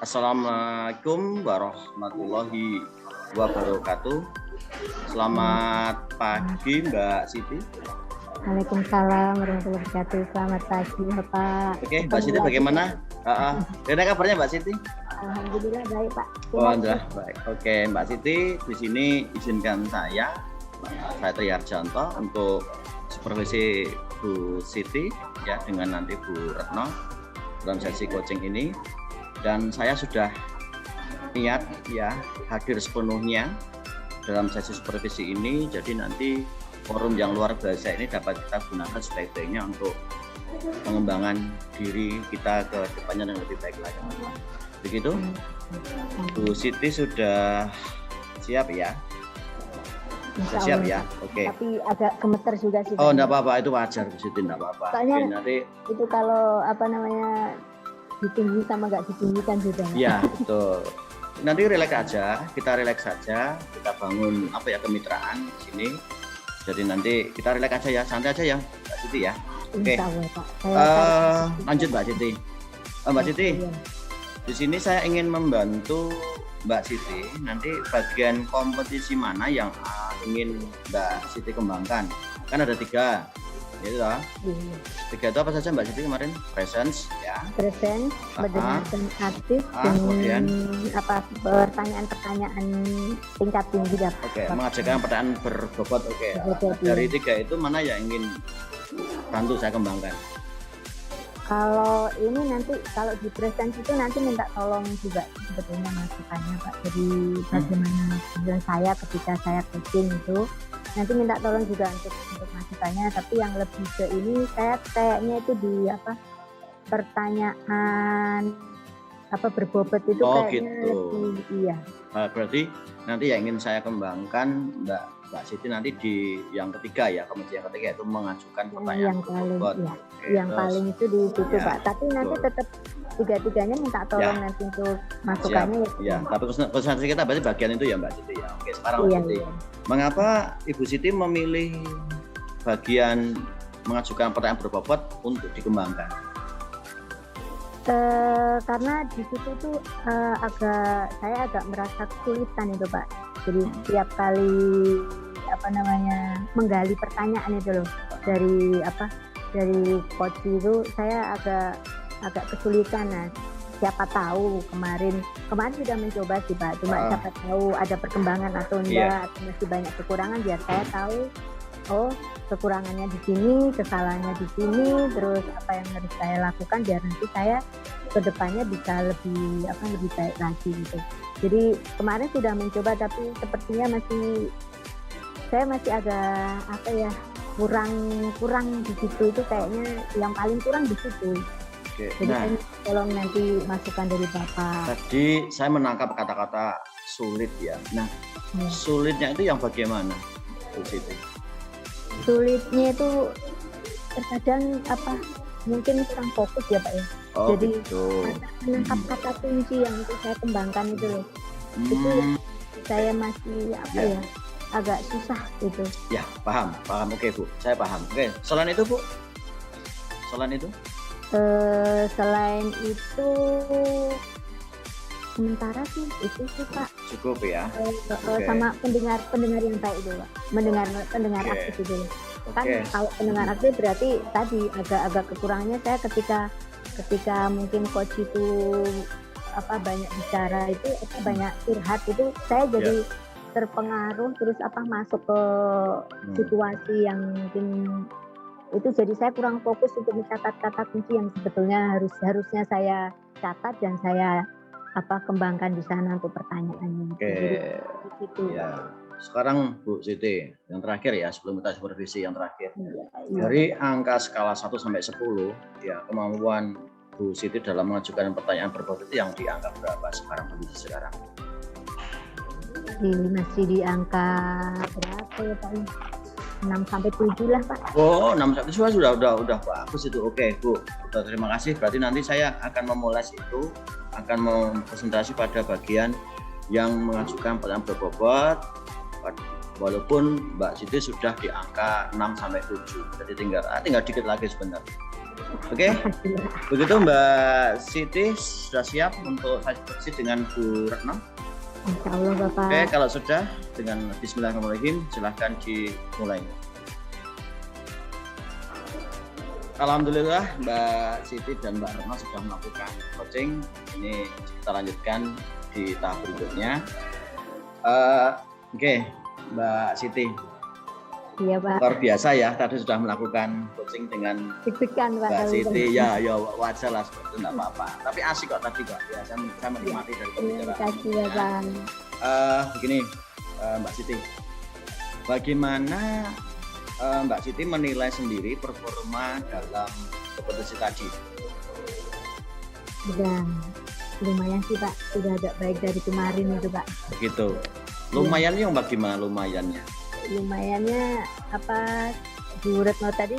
Assalamualaikum warahmatullahi wabarakatuh. Selamat pagi Mbak Siti. Waalaikumsalam warahmatullahi wabarakatuh. Selamat pagi Bapak. Oke, Mbak Siti bagaimana? Gimana kabarnya Mbak Siti? Alhamdulillah baik Pak. Oh, alhamdulillah baik. Oke, Mbak Siti, di sini izinkan saya Triarjanto untuk supervisi Bu Siti ya dengan nanti Bu Retno dalam sesi coaching ini. Dan saya sudah niat ya hadir sepenuhnya dalam sesi supervisi ini. Jadi nanti forum yang luar biasa ini dapat kita gunakan sebaik-baiknya untuk pengembangan diri kita ke depannya yang lebih baik lagi. Begitu, Bu Siti sudah siap ya? Sudah siap ya? Oke. Tapi agak gemeter juga sih. Oh, enggak apa-apa, itu wajar Bu Siti, enggak apa-apa. Soalnya oke, nanti itu kalau ditinggi sama nggak ditinggikan juga. Iya, betul. Nanti rileks aja, kita rileks saja, kita bangun kemitraan di sini. Jadi nanti kita rileks aja ya, santai aja ya, Mbak Siti ya. Oke. Lanjut Mbak Siti. Mbak Siti, di sini saya ingin membantu Mbak Siti. Nanti bagian kompetisi mana yang ingin Mbak Siti kembangkan? Kan ada 3. Gitu lah. 3 itu apa saja Mbak Siti kemarin? Presence ya. Presence, mendengarkan aktif, kemudian pertanyaan-pertanyaan tingkat tinggi dapat. Oke, mengajarkan pertanyaan berbobot. Oke. Dari 3 itu mana yang ingin bantu saya kembangkan? Kalau ini nanti kalau di presence itu nanti minta tolong juga sebetulnya masukannya Pak. Jadi bagaimana tujuan saya ketika saya coaching itu nanti minta tolong juga untuk masukannya. Tapi yang lebih ke ini saya kayaknya itu di pertanyaan berbobot itu kayaknya gitu. Lebih iya. Berarti nanti yang ingin saya kembangkan Mbak Siti nanti di yang ketiga ya, kemudian yang ketiga itu mengajukan pertanyaan yang paling berbobot. ya, yang paling itu di situ ya, Pak. Tapi nanti tetap 3-tiganya minta tolong nanti untuk masukannya ya. Tapi konsentrasi kita berarti bagian itu ya Mbak Siti ya. Oke, sekarang Mbak Siti. Mengapa Ibu Siti memilih bagian mengajukan pertanyaan berbobot untuk dikembangkan? Karena di situ tuh saya agak merasa kesulitan itu Pak. Jadi setiap kali menggali pertanyaan itu loh dari coach itu saya agak kesulitan. Nah, siapa tahu kemarin sudah mencoba sih Pak. Cuma siapa tahu ada perkembangan atau enggak atau masih banyak kekurangan biar saya tahu kekurangannya di sini, kesalahannya di sini, terus apa yang harus saya lakukan biar nanti saya kedepannya bisa lebih baik lagi gitu. Jadi kemarin sudah mencoba tapi sepertinya saya masih agak kurang di situ, itu kayaknya yang paling kurang di situ. Oke. Jadi tolong nanti masukan dari Bapak. Tadi saya menangkap kata-kata sulit ya. Nah, sulitnya itu yang bagaimana Bu Siti? Sulitnya itu terkadang mungkin kurang fokus ya Pak ya. Jadi menangkap kata kunci yang itu saya kembangkan itu loh. Itu saya masih agak susah gitu. Ya, paham. Oke Bu, saya paham. Oke, selain itu Bu? Selain itu sementara sih itu sih Pak. Cukup ya. Sama pendengar yang baik itu Pak. Pendengar aktif itu. Kan kalau pendengar aktif berarti tadi agak kekurangannya saya ketika mungkin coach itu banyak bicara itu banyak curhat itu saya jadi terpengaruh terus masuk ke situasi yang mungkin itu, jadi saya kurang fokus untuk mencatat kata kunci yang sebetulnya harusnya saya catat dan saya kembangkan di sana untuk pertanyaannya. Jadi itu. Ya. Sekarang Bu Siti, yang terakhir ya sebelum kita supervisi yang terakhir. Dari angka skala 1 sampai 10 ya, kemampuan Bu Siti dalam mengajukan pertanyaan berbobot itu yang di angka berapa kondisi sekarang? Masih di angka berapa ya Pak? 6 sampai 7 lah Pak. Oh, 6 sampai 7 sudah bagus itu. Oke Bu, terima kasih. Berarti nanti saya akan memulas itu, akan mempresentasi pada bagian yang mengajukan pertanyaan berbobot. Walaupun Mbak Siti sudah di angka 6 sampai 7. Jadi tinggal dikit lagi sebentar. Oke, Makasih, Mbak. begitu Mbak Siti sudah siap untuk saya diskusi dengan Bu Retno. Insya Allah Bapak. Oke, kalau sudah dengan Bismillahirrahmanirrahim silahkan dimulai. Alhamdulillah Mbak Siti dan Mbak Retno sudah melakukan coaching. Ini kita lanjutkan di tahap berikutnya. Oke, Mbak Siti, Iya Pak. luar biasa ya. Tadi sudah melakukan coaching dengan Deg-degan Pak. Mbak kalau Siti. gitu. Ya wajar lah seperti itu, nggak apa-apa. Tapi asik kok tadi Kak. Ya, saya menikmati dari Terima pembicaraan. kasih Bapak. Begini, Mbak Siti, bagaimana Mbak Siti menilai sendiri performa dalam kompetisi tadi? Udah lumayan sih Pak, sudah agak baik dari kemarin itu Pak. Begitu. Lumayan yang bagaimana lumayannya? Lumayannya apa, Bu Retno tadi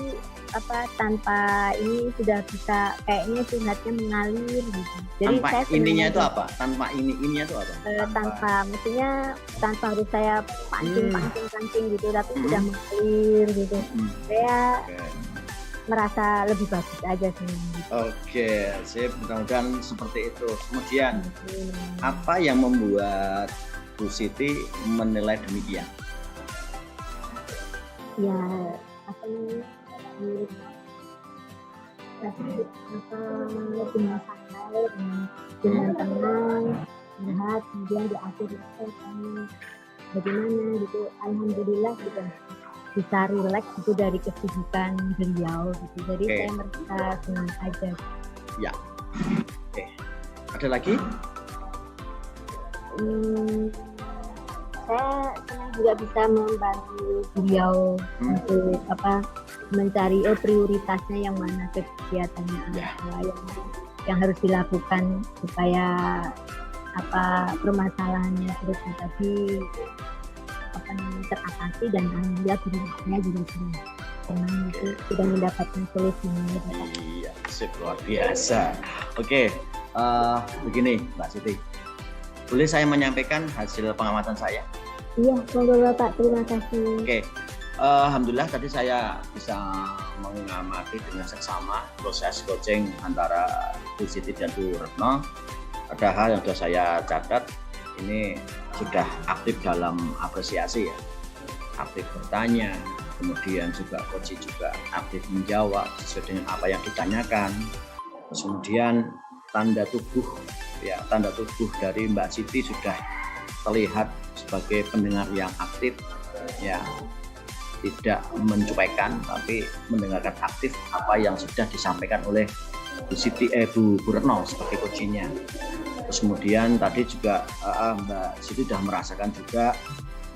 apa tanpa ini sudah bisa kayaknya curhatnya mengalir gitu. Jadi Tanpa saya senang ininya aja. itu apa? Tanpa ininya itu apa? Tanpa maksudnya tanpa harus saya pancing gitu, tapi Hmm. sudah mengalir gitu. Hmm, Saya Oke. merasa lebih bagus aja sih. Oke, sip. Mudah-mudahan seperti itu. Kemudian, Hmm. apa yang membuat Bu Siti menilai demikian? Ya apa namanya, dengan santai, dengan tenang, sehat, kemudian di akhir kami bagaimana gitu, alhamdulillah gitu bisa rileks itu dari kesibukan beliau gitu. Jadi Oke. saya merasa senang aja. Ada lagi? Saya senang juga bisa membantu beliau untuk apa mencari prioritasnya yang mana kegiatannya apa yang harus dilakukan supaya apa permasalahannya terus tadi apa namanya teratasi, dan alhamdulillah beliaunya juga senang itu sudah mendapatkan solusinya. Iya, sip, luar biasa. Oke, begini Mbak Siti, boleh saya menyampaikan hasil pengamatan saya? Iya, monggo Bapak, terima kasih. Oke, alhamdulillah tadi saya bisa mengamati dengan seksama proses coaching antara Bu Siti dan Bu Retno. Ada hal yang sudah saya catat, ini sudah aktif dalam apresiasi ya, aktif bertanya, kemudian juga coach juga aktif menjawab sesuai dengan apa yang ditanyakan. Terus kemudian tanda tubuh dari Mbak Siti sudah terlihat sebagai pendengar yang aktif ya, tidak mencuekan tapi mendengarkan aktif apa yang sudah disampaikan oleh Bu Retno sebagai coachingnya. Terus kemudian tadi juga Mbak Siti sudah merasakan juga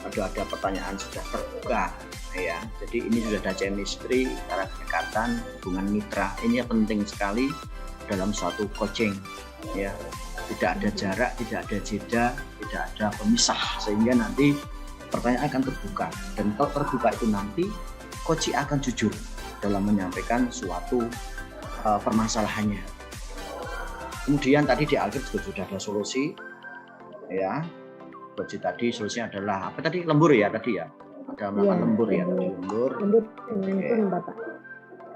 ada pertanyaan sudah terbuka ya. Jadi ini sudah ada chemistry, cara kedekatan, hubungan mitra. Ini penting sekali dalam suatu coaching ya. Tidak ada jarak, tidak ada jeda, tidak ada pemisah, sehingga nanti pertanyaan akan terbuka, dan kalau terbuka itu nanti coach akan jujur dalam menyampaikan suatu permasalahannya. Kemudian tadi di akhir juga sudah ada solusi ya. Coach tadi solusinya adalah apa tadi, lembur ya tadi ya, ada melakukan lembur ya tadi, lembur Bapak.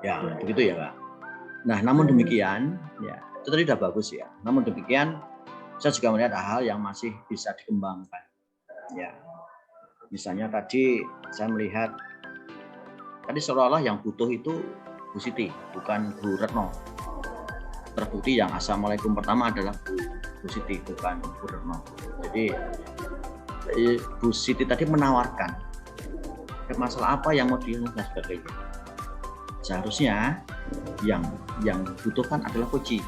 ya begitu ya Pak. Nah namun demikian ya itu tadi udah bagus ya, namun demikian saya juga melihat hal yang masih bisa dikembangkan ya. Misalnya tadi saya melihat tadi seolah-olah yang butuh itu Bu Siti, bukan Bu Retno. Terbukti yang assalamualaikum pertama adalah Bu Siti, bukan Bu Retno. Jadi Bu Siti tadi menawarkan masalah apa yang mau dilakukan sebagainya. Seharusnya yang butuhkan adalah coach.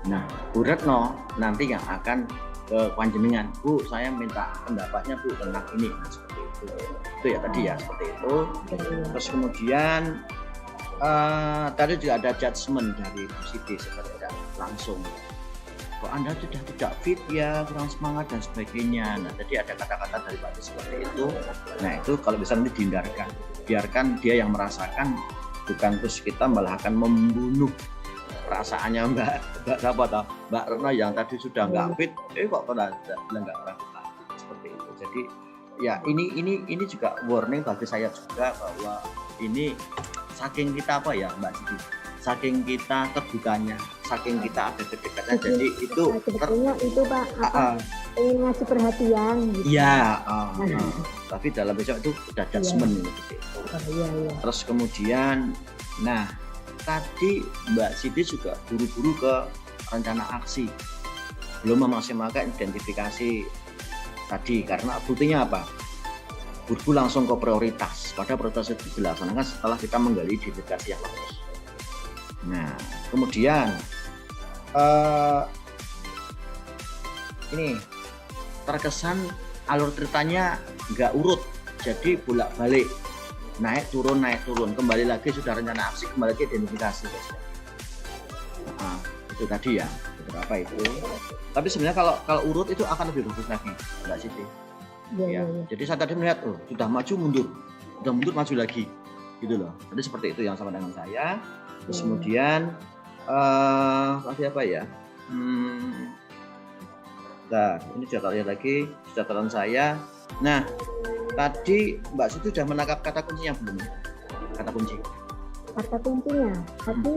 Nah, Bu Retno nanti yang akan ke panjenengan, Bu, saya minta pendapatnya Bu tentang ini. Nah, seperti itu. Itu ya tadi ya, seperti itu. Terus kemudian tadi juga ada judgement dari Bu Siti seperti tidak langsung. Kok Anda sudah tidak fit ya, kurang semangat dan sebagainya. Nah, tadi ada kata-kata dari Pak seperti itu. Nah, itu kalau bisa nanti dihindarkan. Biarkan dia yang merasakan, bukan terus kita malah akan membunuh perasaannya Mbak Retno yang tadi sudah nggak fit, kok pernah nggak pernah seperti itu. Jadi ya ini juga warning bagi saya juga bahwa ini saking kita apa ya Mbak Siti, saking kita terbukanya, saking kita ada kedekatan, jadi itu sebetulnya itu Pak ingin ngasih perhatian gitu. Iya, tapi dalam besok itu udah judgement gitu. Iya. Terus kemudian, nah tadi Mbak Siti juga buru-buru ke rencana aksi, belum memaksimalkan identifikasi tadi, karena buktinya apa? Buru langsung ke prioritas, pada prioritas itu dilaksanakan setelah kita menggali identifikasi yang lurus. Nah, kemudian ini terkesan alur ceritanya nggak urut, jadi bolak-balik, naik turun, kembali lagi sudah rencana aksi, kembali lagi identifikasi. Nah, itu tadi ya, beberapa itu. Tapi sebenarnya kalau urut itu akan lebih bagus lagi, Mbak Siti. Ya. Jadi saya tadi melihat, sudah maju mundur, maju lagi, gitu loh. Jadi seperti itu yang sama dengan saya. Terus kemudian tadi apa ya? Nah, ini sudah lihat lagi catatan saya. Nah, tadi Mbak Siti sudah menangkap kata kuncinya belum? Kata kunci. Kata kuncinya, tadi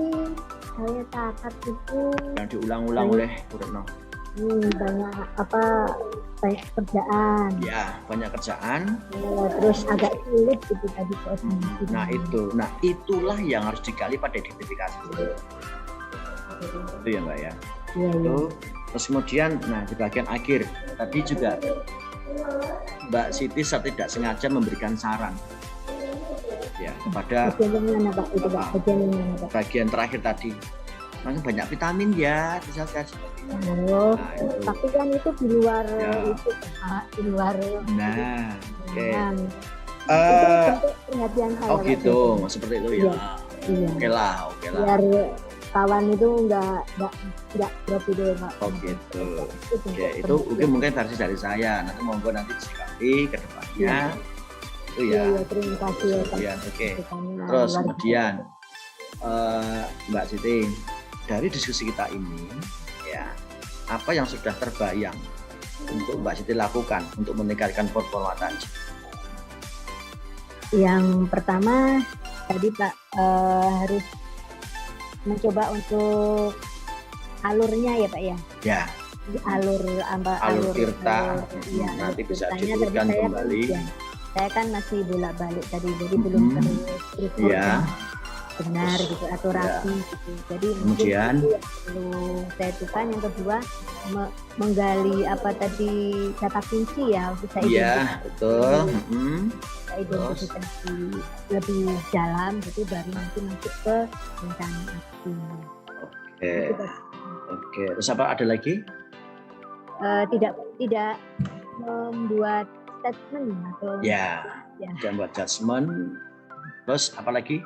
saya tangkap itu yang diulang-ulang oleh Bu Retno. Banyak kerjaan. Ya, banyak kerjaan. Terus agak sulit gitu tadi Nah itulah yang harus digali pada identifikasi. Itu ya Mbak ya. Iya. Terus kemudian, nah di bagian akhir tadi juga Mbak Siti tidak sengaja memberikan saran ya kepada bagian terakhir tadi. Makanya banyak vitamin ya, tapi kan itu di luar itu, di luar. Nah, oke. Perhatian saya. Oh gitu, seperti itu ya. Iya. Oke lah. Biar kawan itu enggak drop itu Pak. Oh gitu. Oke, itu mungkin versi dari saya. Nanti monggo nanti disikapi ke depannya. Itu ya. Iya, terima kasih ya Pak. Oke. Terus kemudian Mbak Siti, dari diskusi kita ini ya, apa yang sudah terbayang untuk Mbak Siti lakukan untuk meningkatkan performa tadi? Yang pertama tadi Pak, harus mencoba untuk alurnya ya Pak ya. Ya. Alur tirta. Ya, nanti bisa diurutkan kembali. Saya kan masih bolak-balik tadi, jadi belum terus ya. Benar gitu atau rapi gitu. Jadi kemudian perlu saya lakukan. Yang kedua menggali apa tadi kata kunci ya, untuk saya identifikasi. Betul. Saya identifikasi lebih dalam gitu, baru nanti masuk ke rencana aksi. Oke. Terus apa ada lagi? Tidak membuat statement atau tidak membuat judgement. Terus apa lagi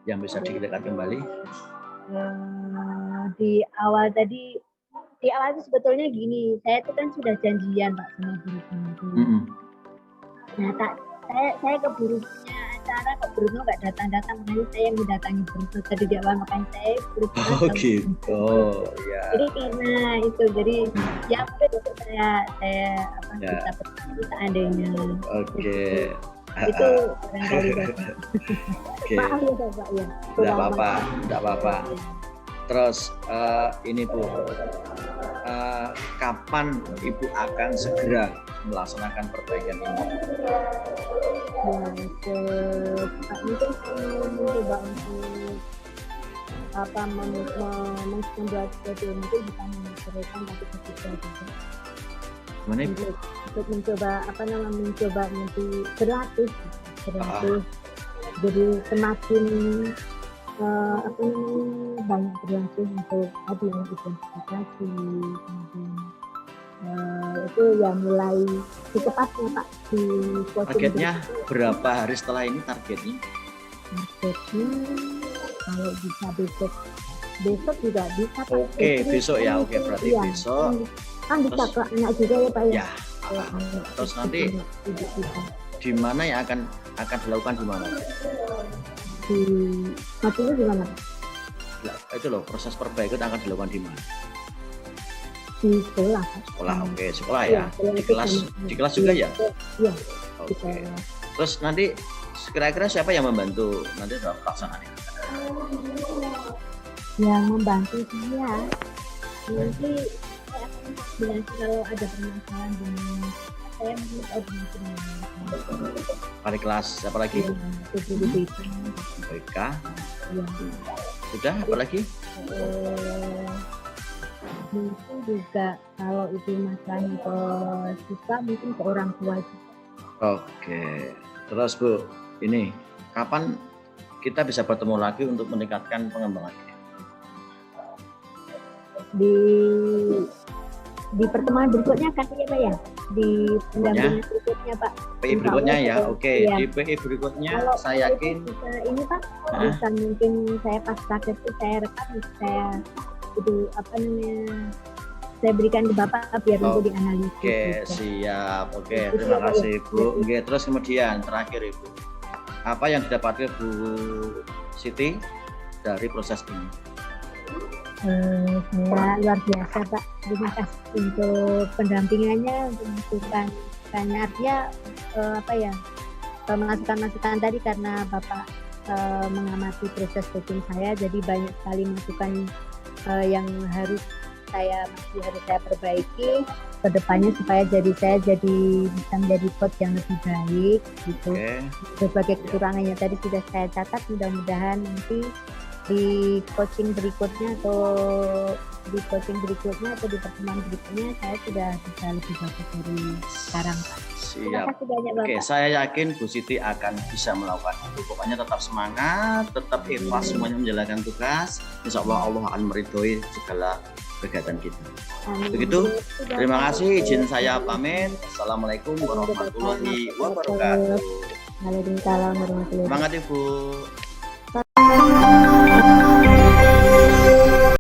yang bisa dilihat kembali? Di awal itu sebetulnya gini, saya itu kan sudah janjian Pak sama Bu Retno. Nah, saya keburu punya acara, keburu nggak datang-datang, makanya saya mendatangi Bu Retno tadi di awal, makanya saya buru. Oh gitu, ya. Jadi karena itu, jadi ya mungkin untuk saya bisa bertemu seandainya. Oke. Itu barangkali maaf ya Bapak ya. Tidak apa-apa. Terus ini Bu, kapan Ibu akan segera melaksanakan perbaikan ini? Mungkin saya mencoba untuk membuat sesuatu mungkin bukan menceritakan tapi ketika juga. Untuk mencoba nanti berlatih. Jadi semakin banyak berlatih untuk tadi yang identifikasi, kemudian itu ya mulai secepatnya Pak di targetnya berapa hari setelah ini targetnya? Kalau bisa besok juga bisa Pak. Oke, besok ya. Oke, berarti besok kan bisa ke anak juga ya Pak ya. Terus nanti di mana yang akan dilakukan di mana? Maksudnya gimana? Itu loh, proses perbaikan akan dilakukan di mana? Di sekolah. Oke, sekolah ya. Di kelas juga ya? Iya. Oke. Terus nanti kira-kira siapa yang membantu nanti dalam pelaksanaan ini? yang membantu saya. Nanti saya akan koordinasi kalau ada permasalahan dengan saya mungkin koordinasi dengan Wali kelas apa lagi? BK. Ya. Sudah, apa lagi? Mungkin juga kalau itu masalahnya ke siswa mungkin ke orang tua juga. Oke. Terus Bu, ini kapan kita bisa bertemu lagi untuk meningkatkan pengembangan? Di pertemuan berikutnya katanya Pak ya, di pendampingan berikutnya Pak. PI berikutnya ya, oke. Iya. Di PI berikutnya Kalau saya yakin bisa ini Pak, bisa mungkin saya pas sakit itu saya rekam, saya itu apa namanya, saya berikan ke Bapak biar untuk dianalisis. Oke, gitu. siap. Oke, terima kasih Bu. Oke, terus kemudian terakhir Ibu, apa yang didapatkan Bu Siti dari proses ini? Saya luar biasa Pak, terima kasih untuk pendampingannya, untuk masukan artinya masukan-masukan tadi karena Bapak mengamati proses coaching saya, jadi banyak sekali masukan yang masih harus saya perbaiki ke depannya supaya saya bisa menjadi coach yang lebih baik gitu. Berbagai kekurangannya tadi sudah saya catat, mudah-mudahan nanti di coaching berikutnya atau di pertemuan berikutnya saya sudah bisa lebih bagus dari sekarang Pak. Siap. Terima kasih banyak Bapak. Oke, saya yakin Bu Siti akan bisa melakukan itu. Pokoknya tetap semangat, tetap ikhlas semuanya menjalankan tugas. Insya Allah Allah akan meridhoi segala kegiatan kita. Amin. Begitu. Terima kasih. Izin saya pamit. Assalamualaikum warahmatullahi wabarakatuh. Waalaikumsalam warahmatullahi wabarakatuh. Semangat Ibu.